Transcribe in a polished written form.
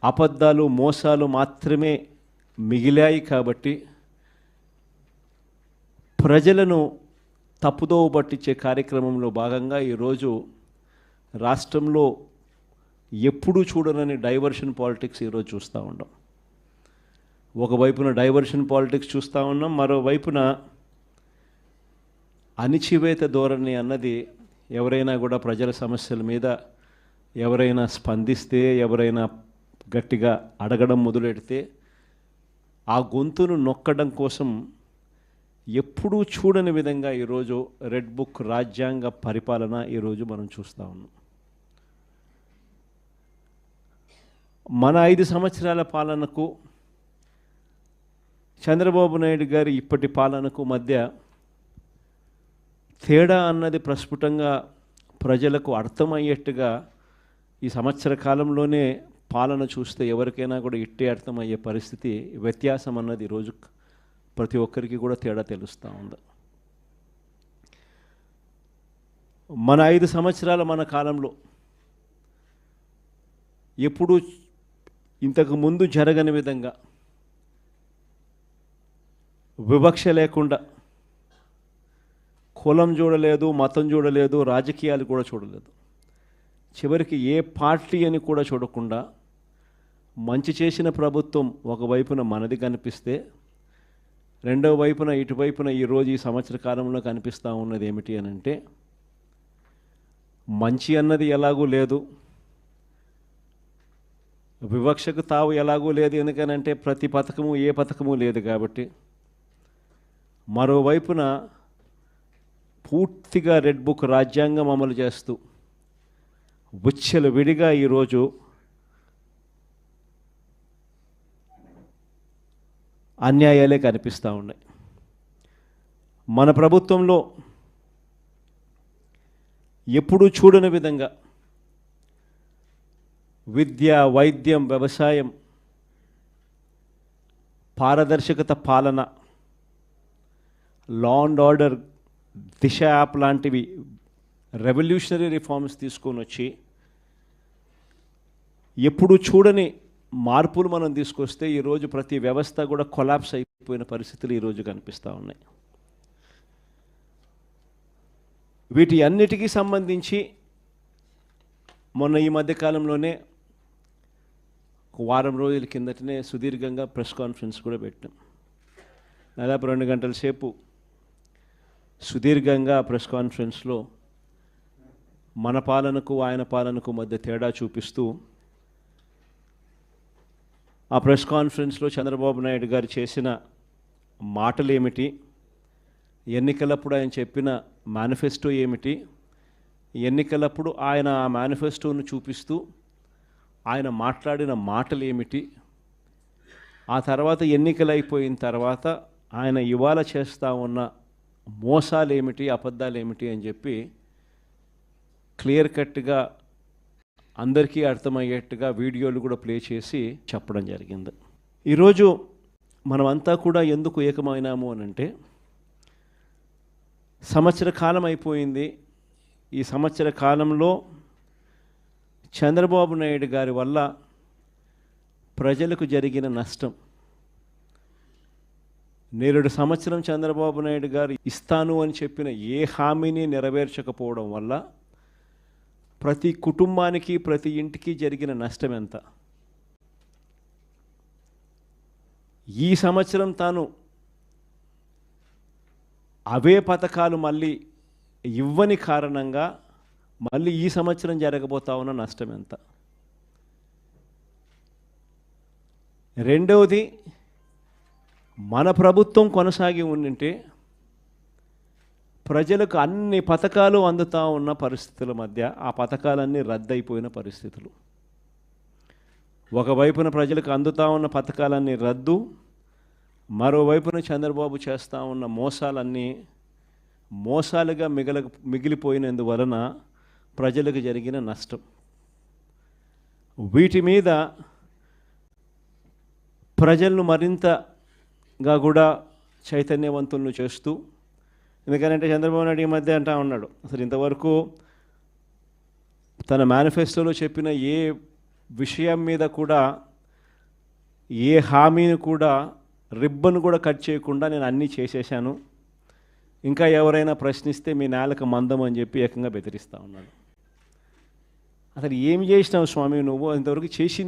అబద్ధాలు మోసాలు మాత్రమే మిగిలాయి కాబట్టి ప్రజలను తప్పుదోవ పట్టించే కార్యక్రమంలో భాగంగా ఈరోజు రాష్ట్రంలో ఎప్పుడూ చూడనని డైవర్షన్ పాలిటిక్స్ ఈరోజు చూస్తూ ఉన్నాం. ఒకవైపున డైవర్షన్ పాలిటిక్స్ చూస్తూ ఉన్నాం, మరోవైపున అణిచివేత ధోరణి అన్నది ఎవరైనా కూడా ప్రజల సమస్యల మీద ఎవరైనా స్పందిస్తే, ఎవరైనా గట్టిగా అడగడం మొదలెడితే ఆ గొంతును నొక్కడం కోసం ఎప్పుడూ చూడని విధంగా ఈరోజు రెడ్ బుక్ రాజ్యాంగ పరిపాలన ఈరోజు మనం చూస్తూ ఉన్నాం. మన 5 సంవత్సరాల పాలనకు చంద్రబాబు నాయుడు గారి ఇప్పటి పాలనకు మధ్య తేడా అన్నది ప్రస్ఫుటంగా ప్రజలకు అర్థమయ్యేట్టుగా ఈ సంవత్సర కాలంలోనే పాలన చూస్తే ఎవరికైనా కూడా ఇట్టే అర్థమయ్యే పరిస్థితి, వ్యత్యాసం అన్నది ఈరోజు ప్రతి ఒక్కరికి కూడా తేడా తెలుస్తూ ఉంది. మన 5 సంవత్సరాల మన కాలంలో ఎప్పుడూ ఇంతకు ముందు జరగని విధంగా వివక్ష లేకుండా, కులం చూడలేదు, మతం చూడలేదు, రాజకీయాలు కూడా చూడలేదు, చివరికి ఏ పార్టీ అని కూడా చూడకుండా మంచి చేసిన ప్రభుత్వం ఒకవైపున మనది కనిపిస్తే, రెండవ వైపున ఇటువైపున ఈరోజు ఈ సంవత్సర కాలంలో కనిపిస్తూ ఉన్నది ఏమిటి అని అంటే, మంచి అన్నది ఎలాగూ లేదు, వివక్షకు తావు ఎలాగూ లేదు, ఎందుకనంటే ప్రతి పథకము ఏ పథకము లేదు కాబట్టి. మరోవైపున పూర్తిగా రెడ్ బుక్ రాజ్యాంగం అమలు చేస్తూ విచ్చలు విడిగా ఈరోజు అన్యాయాలే కనిపిస్తూ ఉన్నాయి. మన ప్రభుత్వంలో ఎప్పుడూ చూడని విధంగా విద్య, వైద్యం, వ్యవసాయం, పారదర్శకత పాలన, law and order, Disha app లాంటివి రెవల్యూషనరీ రిఫార్మ్స్ తీసుకొని వచ్చి ఎప్పుడు చూడని మార్పులు మనం తీసుకొస్తే ఈరోజు ప్రతి వ్యవస్థ కూడా కొలాప్స్ అయిపోయిన పరిస్థితులు ఈరోజు కనిపిస్తూ ఉన్నాయి. వీటి అన్నిటికీ సంబంధించి మొన్న ఈ మధ్యకాలంలోనే వారం రోజుల కిందటనే సుదీర్ఘంగా ప్రెస్ కాన్ఫరెన్స్ కూడా పెట్టాం. దాదాపు 2 గంటల సేపు సుదీర్ఘంగా ప్రెస్ కాన్ఫరెన్స్లో మన పాలనకు ఆయన పాలనకు మధ్య తేడా చూపిస్తూ ఆ ప్రెస్ కాన్ఫరెన్స్లో చంద్రబాబు నాయుడు గారు చేసిన మాటలు ఏమిటి, ఎన్నికలప్పుడు ఆయన చెప్పిన మేనిఫెస్టో ఏమిటి, ఎన్నికలప్పుడు ఆయన ఆ మేనిఫెస్టోను చూపిస్తూ ఆయన మాట్లాడిన మాటలు ఏమిటి, ఆ తర్వాత ఎన్నికలు అయిపోయిన తర్వాత ఆయన ఇవాళ చేస్తూ ఉన్న మోసాలు ఏమిటి, అబద్ధాలు ఏమిటి అని చెప్పి క్లియర్ కట్గా అందరికీ అర్థమయ్యేట్టుగా వీడియోలు కూడా ప్లే చేసి చెప్పడం జరిగింది. ఈరోజు మనమంతా కూడా ఎందుకు ఏకమైనాము అని అంటే, సంవత్సర కాలం అయిపోయింది. ఈ సంవత్సర కాలంలో చంద్రబాబు నాయుడు గారి వల్ల ప్రజలకు జరిగిన నష్టం, నేరుడు సంవత్సరం చంద్రబాబు నాయుడు గారు ఇస్తాను అని చెప్పిన ఏ హామీని నెరవేర్చకపోవడం వల్ల ప్రతి కుటుంబానికి, ప్రతి ఇంటికి జరిగిన నష్టం ఎంత. ఈ సంవత్సరం తాను అవే పథకాలు మళ్ళీ ఇవ్వని కారణంగా మళ్ళీ ఈ సంవత్సరం జరగబోతా ఉన్న నష్టం ఎంత. రెండవది, మన ప్రభుత్వం కొనసాగి ఉండింటే ప్రజలకు అన్ని పథకాలు అందుతూ ఉన్న పరిస్థితుల మధ్య ఆ పథకాలన్నీ రద్దయిపోయిన పరిస్థితులు. ఒకవైపున ప్రజలకు అందుతూ ఉన్న పథకాలన్నీ రద్దు, మరోవైపున చంద్రబాబు చేస్తూ ఉన్న మోసాలన్నీ మోసాలుగా మిగిలిపోయినందువలన ప్రజలకు జరిగిన నష్టం. వీటి మీద ప్రజలను మరింతగా కూడా చైతన్యవంతులను చేస్తూ, ఎందుకంటే చంద్రబాబు నాయుడు ఈ మధ్య అంటా ఉన్నాడు, అసలు ఇంతవరకు తన మేనిఫెస్టోలో చెప్పిన ఏ విషయం మీద కూడా ఏ హామీని కూడా రిబ్బన్ కూడా కట్ చేయకుండా నేను అన్నీ చేసేసాను, ఇంకా ఎవరైనా ప్రశ్నిస్తే మీ నేలకు మందం అని చెప్పి ఏకంగా బెదిరిస్తూ ఉన్నాడు. అసలు ఏం చేసినావు స్వామి నువ్వు? ఇంతవరకు చేసింది